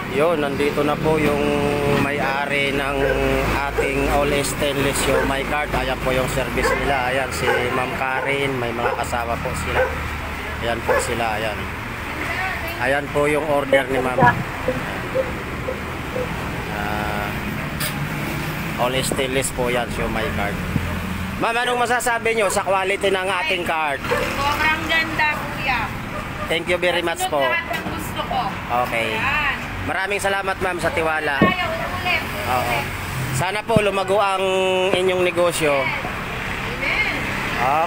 Yun, nandito na po yung may-ari ng ating all stainless yung my card. Ayan po yung service nila. Ayan si Ma'am Karen, may mga kasama po sila. Ayan po sila, ayan. Ayan po yung order ni Ma'am. All stainless po yan yung my card. Ma'am, anong masasabi nyo sa quality ng ating card? Sobrang ganda, kuya. Thank you very much po. Lahat ng gusto ko. Okay. Ayan. Maraming salamat ma'am sa tiwala. Tayo, ulit. Oo. Sana po lumago ang inyong negosyo. Amen.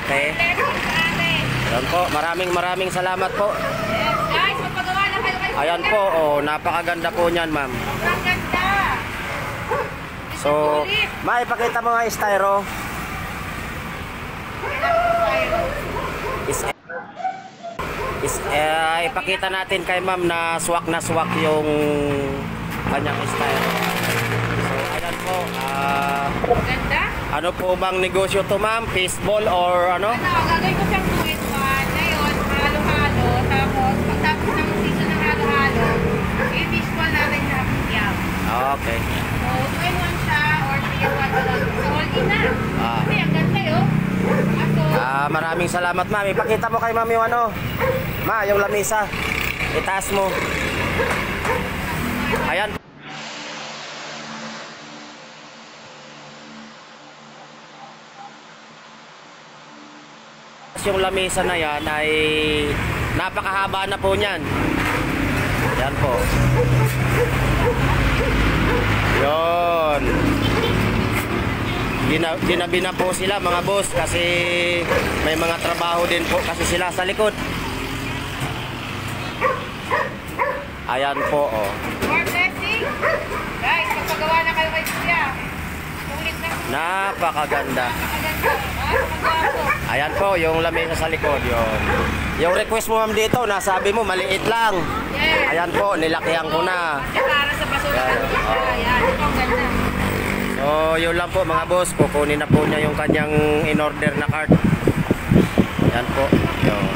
Okay. Ayan po, maraming salamat po. Yes, guys, magpagawa na kayo kayo. Ayan po, oh, napakaganda po niyan ma'am. Sobrang ganda. So, maipakita mo nga styro. Ipakita natin kay ma'am na swak yung kanyang styro. So, ayan po. Ganda. Ano po bang negosyo to ma'am? Fishball or ano? Ano, gagawin ko siyang 2-in-1. Ngayon, halo-halo. Tapos, pagtapos ng season ng halo-halo, i-fishball natin sa yam. Okay. So, 2-in-1 siya or 3-in-1 na lang. So, all in na. Kasi, ang ganda yun. Maraming salamat ma'am. Ipakita mo kay ma'am yung ano. Ma, yung lamisa. Itaas mo. Ayan. Yung lamisa na yan ay napakahaba na po niyan. Yan po. Yon. Ginabi na po sila mga boss kasi may mga trabaho din po kasi sila sa likod. Ayan po, oh. More blessing. Guys, magpagawa na kayo kay Kuya. Ulit na. Napakaganda. Napakaganda. Napakagwapo. Ayan po, yung lamesa sa likod, yon. Yung request mo ma'am dito, nasabi mo maliit lang. Yes. Ayan po, nilakihan ko na. Kasi para sa basura. Ayan, ito ang ganda. So, yun lang po mga boss, kukunin na po niya yung kanyang in-order na card. Ayan po, yun.